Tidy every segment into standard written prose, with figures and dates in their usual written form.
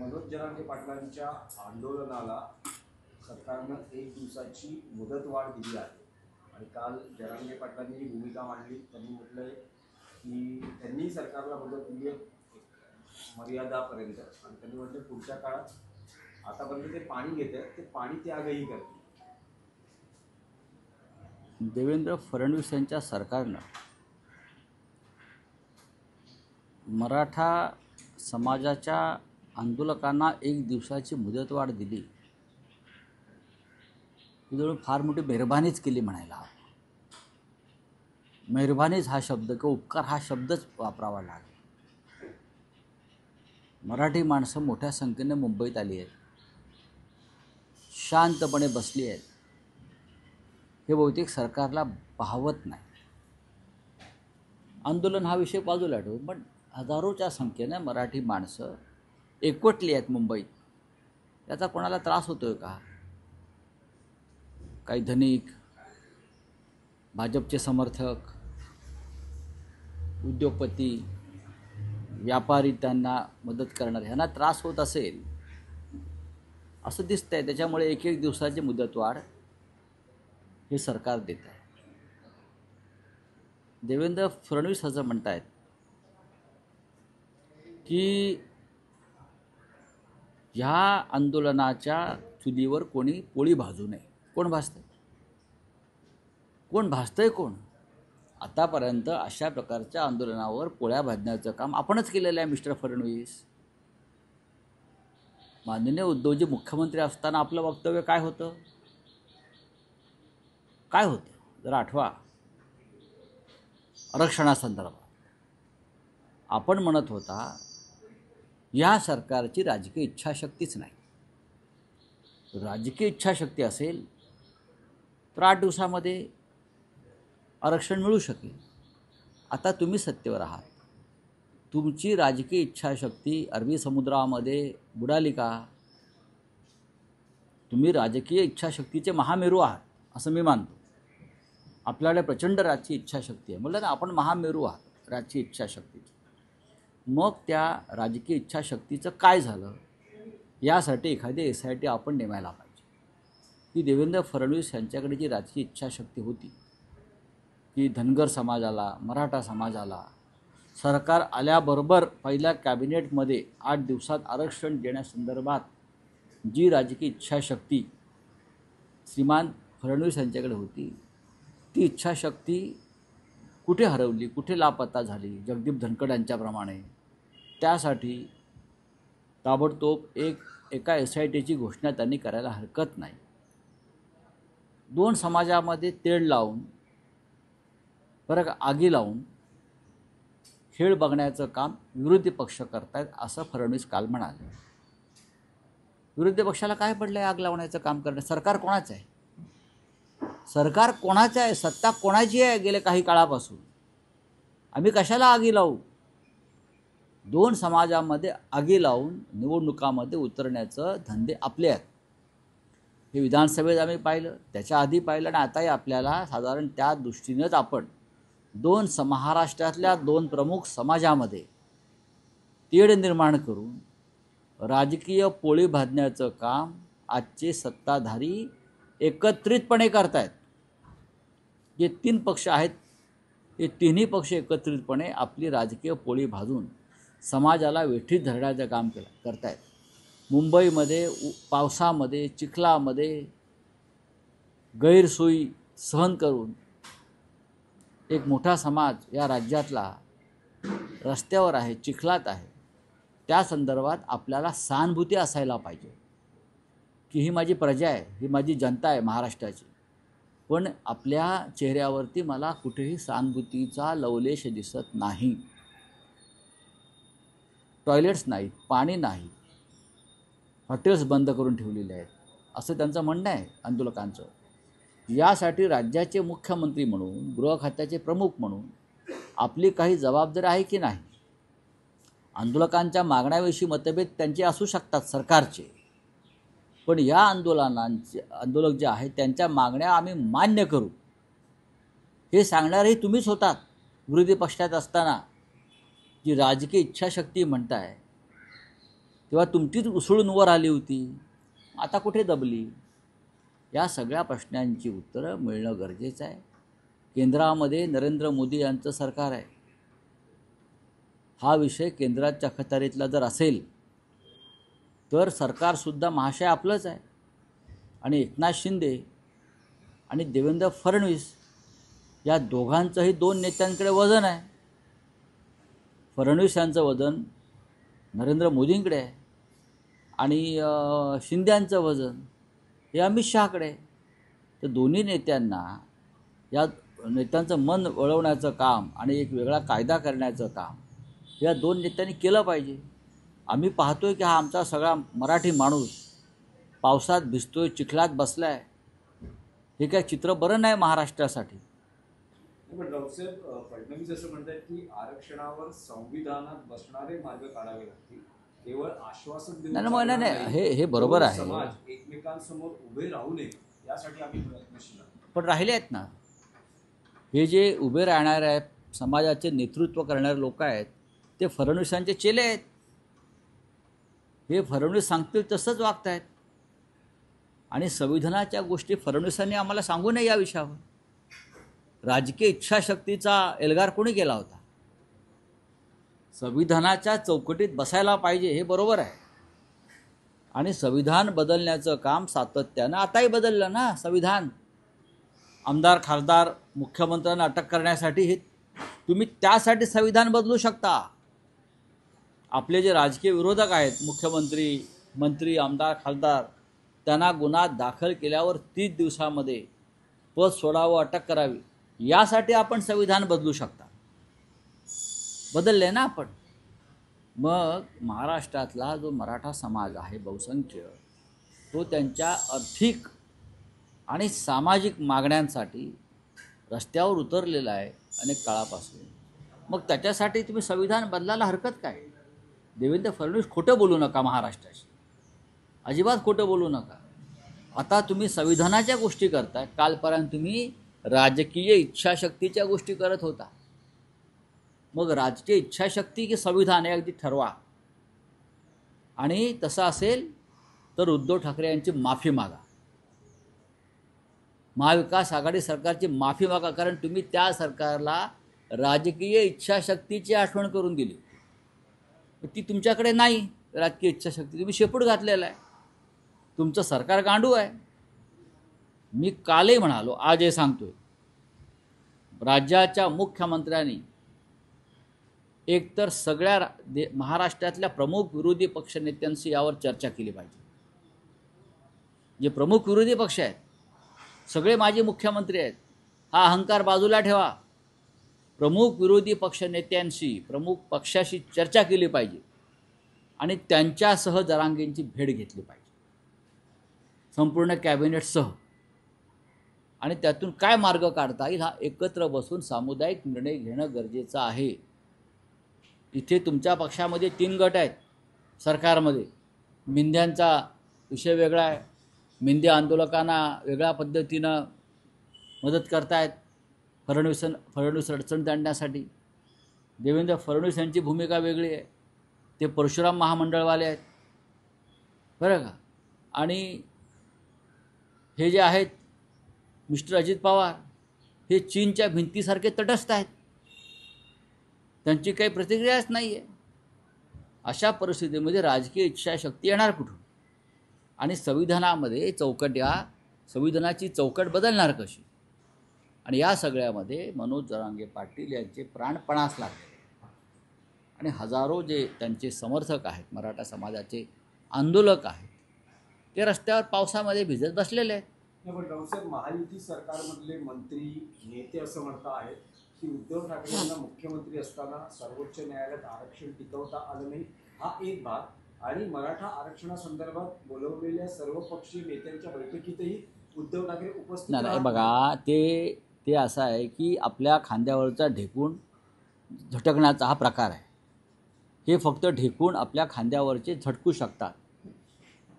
मनोज जरांगे पाटलांच्या आंदोलनाला सरकारनं 1 दिवसाची मुदतवाढ दिली आहे आणि काल जरांगे पाटलांनी ही भूमिका मांडली. त्यांनी म्हटलंय की त्यांनी सरकारला मुदत दिली आहे मर्यादापर्यंत आणि त्यांनी म्हटलं पुढच्या काळात आतापर्यंत ते पाणी घेत आहेत ते पाणी त्यागही करतील. देवेंद्र फडणवीस यांच्या सरकारनं मराठा समाजाच्या आंदोलकांना 1 दिवसाची मुदतवाढ दिली. ही फार मोठी मेहरबानीच केली म्हणायला हवं. मेहरबानीच हा शब्द किंवा उपकार हा शब्दच वापरावा लागेल. मराठी माणसं मोठ्या संख्येने मुंबईत आली आहेत, शांतपणे बसली आहेत. हे बहुतेक सरकारला पाहवत नाही. आंदोलन हा विषय बाजूला ठेवून पण हजारोच्या संख्येने मराठी माणसं एकवटली आहेत मुंबईत. याचा कोणाला त्रास होतोय का? काही धनिक, भाजपचे समर्थक, उद्योगपती, व्यापारी त्यांना मदत करणारे ह्यांना त्रास होत असेल असं दिसतंय. त्याच्यामुळे 1 दिवसाची मुदतवाढ हे सरकार देत आहे. देवेंद्र फडणवीस असं म्हणतायत की ह्या आंदोलनाच्या चुलीवर कोणी पोळी भाजू नये. कोण भाजतंय? कोण भाजतंय? कोण? आतापर्यंत अशा प्रकारच्या आंदोलनावर पोळ्या भाजण्याचं काम आपणच केलेलं आहे मिस्टर फडणवीस. माननीय उद्धवजी मुख्यमंत्री असताना आपलं वक्तव्य काय होतं? काय होतं जरा आठवा. आरक्षणासंदर्भात आपण म्हणत होता या सरकारची राजकीय इच्छाशक्तीच नाही. राजकीय इच्छाशक्ती असेल तर 8 दिवसामध्ये आरक्षण मिळू शकेल. आता तुम्ही सत्तेवर आहात. तुमची राजकीय इच्छाशक्ती अरबी समुद्रामध्ये बुडाली का? तुम्ही राजकीय इच्छाशक्तीचे महामेरू आहात असं मी मानतो. आपल्याकडे प्रचंड राजकीय इच्छाशक्ती आहे. म्हटलं ना आपण महामेरू आहात राजकीय इच्छाशक्तीची. मग त्या राजकीय इच्छाशक्तीचं काय झालं यासाठी एखादी SIT आपण नेमायला पाहिजे. ही देवेंद्र फडणवीस यांच्याकडे जी राजकीय इच्छाशक्ती होती की धनगर समाजाला, मराठा समाजाला सरकार आल्याबरोबर पहिल्या कॅबिनेटमध्ये 8 दिवसात आरक्षण देण्यासंदर्भात जी राजकीय इच्छाशक्ती श्रीमान फडणवीस यांच्याकडे होती ती इच्छाशक्ती कुठे हरवली, कुठे लापता झाली जगदीप धनखड यांच्याप्रमाणे. त्यासाठी ताबडतोब एका SITची घोषणा त्यांनी करायला हरकत नाही. 2 समाजामध्ये तेढ लावून बरं का आगी लावून खेळ बघण्याचं काम विरोधी पक्ष करतायत असं फडणवीस काल म्हणाले. विरोधी पक्षाला काय पडलं आहे आग लावण्याचं काम करण्यात? सरकार कोणाचं आहे? सरकार कोणाचं आहे? सत्ता कोणाची आहे गेल्या काही काळापासून? आम्ही कशाला आगी लावू? 2 समाजामध्ये आगी लावून निवडणुकामध्ये उतरण्याचं धंदे आपले आहेत. हे विधानसभेत आम्ही पाहिलं, त्याच्या आधी पाहिलं आणि आताही आपल्याला साधारण त्या दृष्टीनेच आपण महाराष्ट्रातल्या 2 प्रमुख समाजामध्ये तेढ निर्माण करून राजकीय पोळी भाजण्याचं काम आजचे सत्ताधारी एकत्रितपणे करतायत. जे 3 पक्ष आहेत हे तिन्ही पक्ष एकत्रितपणे आपली राजकीय पोळी भाजून समाजाला वेठीत धरण्याचं काम करतायत. मुंबईमध्ये पावसामध्ये चिखलामध्ये गैरसोयी सहन करून एक मोठा समाज या राज्यातला रस्त्यावर आहे, चिखलात आहे. त्या संदर्भात आपल्याला सहानुभूती असायला पाहिजे की ही माझी प्रजा आहे, ही माझी जनता आहे महाराष्ट्राची. पण आपल्या चेहऱ्यावरती मला कुठेही सहानुभूतीचा लवलेश दिसत नाही. टॉयलेट्स नाहीत, पाणी नाही, हॉटेल्स बंद करून ठेवलेले आहेत असं त्यांचं म्हणणं आहे आंदोलकांचं. यासाठी राज्याचे मुख्यमंत्री म्हणून, गृह खात्याचे प्रमुख म्हणून आपली काही जबाबदारी आहे की नाही? आंदोलकांच्या मागण्याविषयी मतभेद त्यांचे असू शकतात सरकारचे, पण या आंदोलक जे आहेत त्यांच्या मागण्या आम्ही मान्य करू हे सांगणारही तुम्हीच होतात विरोधी पक्षात असताना. जी राजकीय इच्छाशक्ती म्हणताय तेव्हा तुमचीच उसळून वर आली होती, आता कुठे दबली? या सगळ्या प्रश्नांची उत्तरं मिळणं गरजेचं आहे. केंद्रामध्ये नरेंद्र मोदी यांचं सरकार आहे. हा विषय केंद्राच्या अखत्यारीतला जर असेल तर सरकारसुद्धा महाशय आपलंच आहे. आणि एकनाथ शिंदे आणि देवेंद्र फडणवीस या दोघांचंही दोन नेत्यांकडे वजन आहे. फडणवीस यांचं वजन नरेंद्र मोदींकडे आहे आणि शिंदे यांचं वजन हे अमित शहाकडे आहे. तर दोन्ही नेत्यांना, या नेत्यांचं मन वळवण्याचं काम आणि एक वेगळा कायदा करण्याचं काम या दोन नेत्यांनी केलं पाहिजे. आम्ही पाहतोय की हा आमचा सगळा मराठी माणूस पावसात भिजतोय, चिखलात बसलाय. हे काय चित्र बरं नाही महाराष्ट्रासाठी. पण रावसाहेब, फडणवीस असं म्हणतात की आरक्षणावर संविधानात बसणारे मार्ग काढावे लागतील, केवळ आश्वासन देऊन नाही नाही, हे बरोबर आहे. समाज एकमेकांसमोर उभे राहू नये यासाठी आम्ही प्रयत्नशील आहोत. पण राहिले आहेत ना, हे जे उभे राहणारे आहेत, समाजाचे नेतृत्व करणारे लोक आहेत, ते फडणवीसांचे चेले आहेत. हे फडणवीस सांगतील तसंच वागत आहेत. आणि संविधानाच्या गोष्टी फडणवीसांनी आम्हाला सांगू नये या विषयावर. राजकीय इच्छाशक्तीचा एल्गार कोणी केला होता? संविधानाच्या चौकटीत बसायला पाहिजे, हे बरोबर आहे. आणि संविधान बदलण्याचं काम सातत्यानं आताही बदललं ना संविधान. आमदार, खासदार, मुख्यमंत्र्यांना अटक करण्यासाठी हे तुम्ही त्यासाठी संविधान बदलू शकता. आपले जे राजकीय विरोधक आहेत, मुख्यमंत्री, मंत्री, आमदार, खासदार, त्यांना गुन्हा दाखल केल्यावर 30 दिवसामध्ये पद सोडावं, अटक करावी, यासाठी आपण संविधान बदलू शकता. बदलले ना आपण. मग महाराष्ट्रातला जो मराठा समाज आहे बहुसंख्य, तो त्यांच्या आर्थिक आणि सामाजिक मागण्यांसाठी रस्त्यावर उतरलेला आहे अनेक काळापासून. मग त्याच्यासाठी तुम्ही संविधान बदलायला हरकत काय? देवेंद्र फडणवीस खोटं बोलू नका महाराष्ट्राशी, अजिबात खोटं बोलू नका. आता तुम्ही संविधानाच्या गोष्टी करताय, कालपर्यंत तुम्ही राजकीय इच्छाशक्तीच्या गोष्टी करत होता. मग राजकीय इच्छाशक्ती की संविधान हे अगदी ठरवा. आणि तसं असेल तर उद्धव ठाकरे यांची माफी मागा, महाविकास आघाडी सरकारची माफी मागा. कारण तुम्ही त्या सरकारला राजकीय इच्छाशक्तीची आठवण करून दिली. ती तुमच्याकडे नाही राजकीय इच्छाशक्ती, तुम्ही शेपूट घातलेला आहे. तुमचं सरकार गांडू आहे. मी कालही म्हणालो, आज हे सांगतोय, राज्याच्या मुख्यमंत्र्यांनी एकतर सगळ्या महाराष्ट्रातल्या प्रमुख विरोधी पक्षनेत्यांशी यावर चर्चा केली पाहिजे. जे प्रमुख विरोधी पक्ष आहेत सगळे माझे मुख्यमंत्री आहेत, हा अहंकार बाजूला ठेवा. प्रमुख विरोधी पक्षनेत्यांशी, प्रमुख पक्षाशी चर्चा केली पाहिजे आणि त्यांच्यासह जरांगेंची भेट घेतली पाहिजे, संपूर्ण कॅबिनेटसह. आणि त्यातून काय मार्ग काढता येईल हा एकत्र बसून सामुदायिक निर्णय घेणं गरजेचं आहे. इथे तुमच्या पक्षामध्ये 3 गट आहेत सरकारमध्ये. मिंद्यांचा विषय वेगळा आहे. मिंदे आंदोलकांना वेगळ्या पद्धतीनं मदत करतायत फडणवीस अडचण आणण्यासाठी. देवेंद्र फडणवीस यांची भूमिका वेगळी आहे. ते परशुराम महामंडळवाले आहेत, बरं का. आणि हे जे आहेत मिस्टर अजित पवार, हे चीनच्या भिंतीसारखे तटस्थ आहेत. त्यांची काही प्रतिक्रियाच नाही आहे. अशा परिस्थितीमध्ये राजकीय इच्छाशक्ती येणार कुठून? आणि संविधानामध्ये संविधानाची चौकट बदलणार कशी? आणि या सगळ्यामध्ये मनोज जरांगे पाटील यांचे प्राणपणास लागले. आणि हजारो जे त्यांचे समर्थक आहेत, मराठा समाजाचे आंदोलक आहेत, ते रस्त्यावर पावसामध्ये भिजत बसलेले आहेत. पण रावसाहेब, महायुती सरकारमधले मंत्री, नेते असं म्हणता आहेत की उद्धव ठाकरे यांना मुख्यमंत्री असताना सर्वोच्च न्यायालयात आरक्षण टिकवता आलं नाही, हा एक भाग. आणि मराठा आरक्षणासंदर्भात बोलवलेल्या सर्वपक्षीय नेत्यांच्या बैठकीतही उद्धव ठाकरे उपस्थित नाही. बघा, ते असं आहे की आपल्या खांद्यावरचा ढेकून झटकण्याचा हा प्रकार आहे. हे फक्त ढेकून आपल्या खांद्यावरचे झटकू शकतात.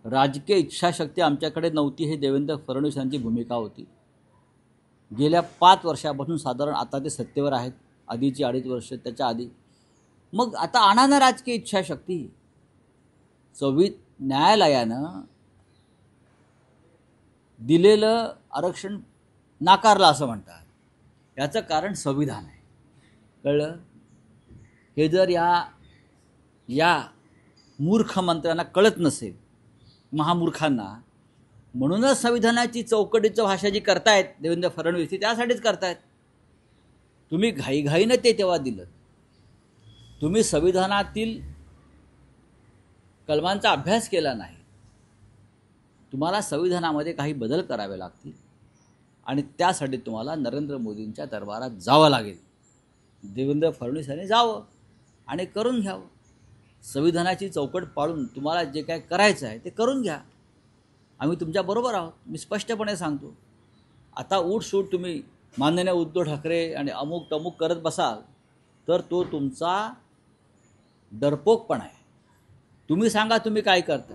राजकीय इच्छाशक्ती आमच्याकडे नव्हती, हे देवेंद्र फडणवीस यांची भूमिका होती. गेल्या 5 वर्षापासून साधारण आता ते सत्तेवर आहेत, आधीची 2.5 वर्ष त्याच्या आधी. मग आता आणा ना राजकीय इच्छाशक्ती. न्यायालयानं दिलेलं आरक्षण नाकारलं असं म्हणतात. याचं कारण संविधान आहे. कळलं? हे जर या मूर्ख मंत्र्यांना कळत नसेल, महामूर्खांना, म्हणूनच संविधानाची चौकटीचं भाषा जी करतायत देवेंद्र फडणवीस ती त्यासाठीच करतायत. तुम्ही घाईघाईनं ते तेव्हा दिलं. तुम्ही संविधानातील कलमांचा अभ्यास केला नाही. तुम्हाला संविधानामध्ये काही बदल करावे लागतील आणि त्यासाठी तुम्हाला नरेंद्र मोदींच्या दरबारात जावं लागेल. देवेंद्र फडणवीस यांनी जावं आणि करून घ्यावं. संविधानाची चौकट पाळून तुम्हाला जे काय करायचं आहे ते करून घ्या. आम्ही तुमच्याबरोबर आहोत. मी स्पष्टपणे सांगतो. आता उठसूट तुम्ही माननीय उद्धव ठाकरे आणि अमुक तमुक करत बसाल तर तो तुमचा डरपोकपणा आहे. तुम्ही सांगा तुम्ही काय करता.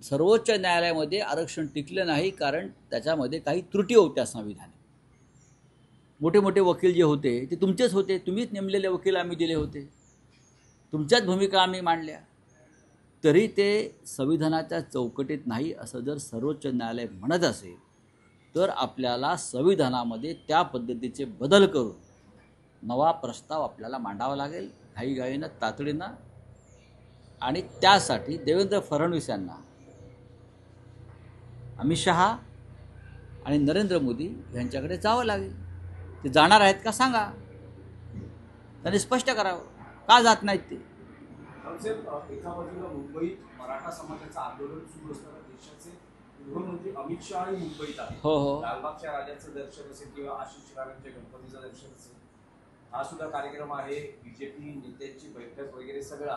सर्वोच्च न्यायालयामध्ये आरक्षण टिकलं नाही कारण त्याच्यामध्ये काही त्रुटी होत्या संविधानात. मोठे मोठे वकील जे होते ते तुमचेच होते. तुम्हीच नेमलेले वकील आम्ही दिले होते. तुमच्याच भूमिका आम्ही मांडल्या. तरी ते संविधानाच्या चौकटीत नाही असं जर सर्वोच्च न्यायालय म्हणत असेल तर आपल्याला संविधानामध्ये त्या पद्धतीचे बदल करून नवा प्रस्ताव आपल्याला मांडावा लागेल घाईघाईनं, तातडीनं. आणि त्यासाठी देवेंद्र फडणवीस यांना अमित शहा आणि नरेंद्र मोदी यांच्याकडे जावं लागेल. ते जाणार आहेत का सांगा. त्यांनी स्पष्ट करावं का जात नाहीत ते. एका बाजूला मुंबईत मराठा समाजाचं आंदोलन सुरू असताना देशाचे गृहमंत्री अमित शहा आणि मुंबईत आहेत. हो. लालबागच्या राजाचं दर्शन असेल किंवा आशिष शेलारांच्या गणपतीचं दर्शन असेल, हा सुद्धा कार्यक्रम आहे. बीजेपी नेत्यांची बैठक वगैरे सगळा.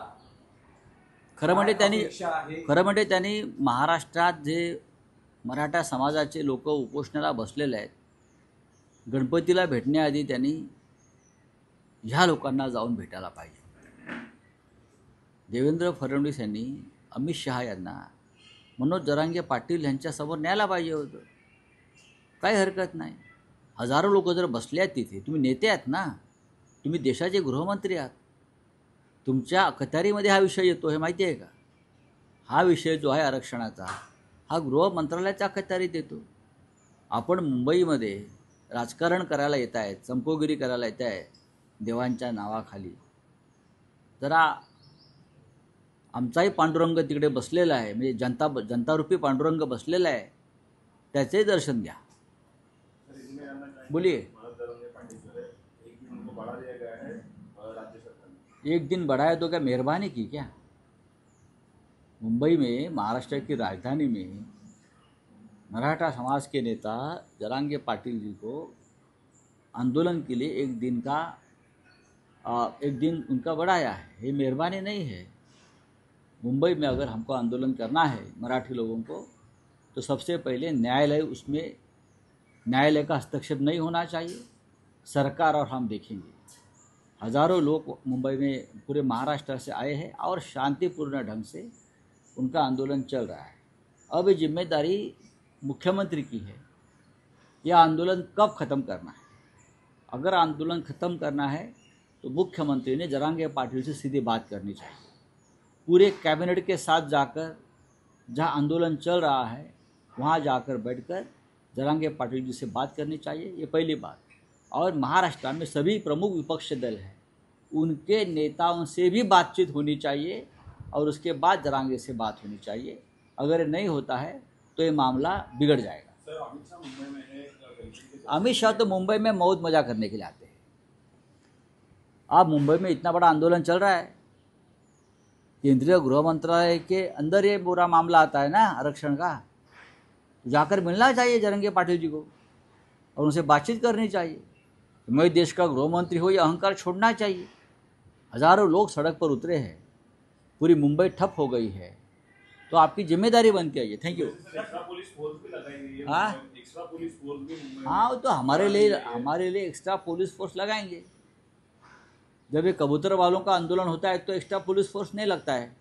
खरं म्हणजे त्यांनी महाराष्ट्रात जे मराठा समाजाचे लोक उपोषणाला बसलेले आहेत, गणपतीला भेटण्याआधी त्यांनी ह्या लोकांना जाऊन भेटायला पाहिजे. देवेंद्र फडणवीस यांनी अमित शहा यांना मनोज जरांगे पाटील यांच्यासमोर न्यायला पाहिजे होतं. काही हरकत नाही. हजारो लोक जर बसले आहेत तिथे, तुम्ही नेते आहात ना, तुम्ही देशाचे गृहमंत्री आहात. तुमच्या अखत्यारीमध्ये हा विषय येतो हे माहिती आहे का. हा विषय जो आहे आरक्षणाचा हा गृह मंत्रालयाच्या अखत्यारीत येतो. आपण मुंबईमध्ये राजकारण करायला येत आहेत, चंपोगिरी करायला येत आहे देवांच्या नावाखाली. जरा आमचाही पांडुरंग तिकडे बसलेला आहे, म्हणजे जनतारूपी पांडुरंग बसलेला आहे, त्याचे दर्शन घ्या. बोलिए. एक दिन बढ़ाया तो क्या मेहरबानी की क्या. मुंबई में, महाराष्ट्र की राजधानी में, मराठा समाज के नेता जरांगे पाटिल जी को आंदोलन के लिए एक दिन उनका बढ़ाया है. ये मेहरबानी नहीं है. मुंबई में अगर हमको आंदोलन करना है मराठी लोगों को, तो सबसे पहले न्यायालय का हस्तक्षेप नहीं होना चाहिए. सरकार और हम देखेंगे. हज़ारों लोग मुंबई में पूरे महाराष्ट्र से आए हैं और शांतिपूर्ण ढंग से उनका आंदोलन चल रहा है. अब ये जिम्मेदारी मुख्यमंत्री की है. यह आंदोलन कब ख़त्म करना है. अगर आंदोलन ख़त्म करना है तो मुख्यमंत्री ने जरांगे पाटिल से सीधी बात करनी चाहिए. पूरे कैबिनेट के साथ जाकर जहाँ आंदोलन चल रहा है वहाँ जाकर बैठकर जरांगे पाटिल जी से बात करनी चाहिए. ये पहली बात. और महाराष्ट्र में सभी प्रमुख विपक्ष दल हैं, उनके नेताओं से भी बातचीत होनी चाहिए और उसके बाद जरांगे से बात होनी चाहिए. अगर नहीं होता है तो ये मामला बिगड़ जाएगा. सर, अमित शाह मुंबई में है. अमित शाह तो मुंबई में मौज मजा करने के लिए आते हैं. अब मुंबई में इतना बड़ा आंदोलन चल रहा है, केंद्रीय गृह मंत्रालय के अंदर ये पूरा मामला आता है ना आरक्षण का. जाकर मिलना चाहिए जरांगे पाटिल जी को और उनसे बातचीत करनी चाहिए. मैं देश का गृह मंत्री हो, ये अहंकार छोड़ना चाहिए. हज़ारों लोग सड़क पर उतरे हैं, पूरी मुंबई ठप हो गई है, तो आपकी जिम्मेदारी बनती है. Thank you. Extra police force भी लगाई गई है. हाँ? एक्स्ट्रा पुलिस फोर्स भी मुंबई में. हाँ, तो हमारे लिए एक्स्ट्रा पुलिस फोर्स लगाएंगे. जब ये कबूतर वालों का आंदोलन होता है तो एक्स्ट्रा पुलिस फोर्स नहीं लगता है.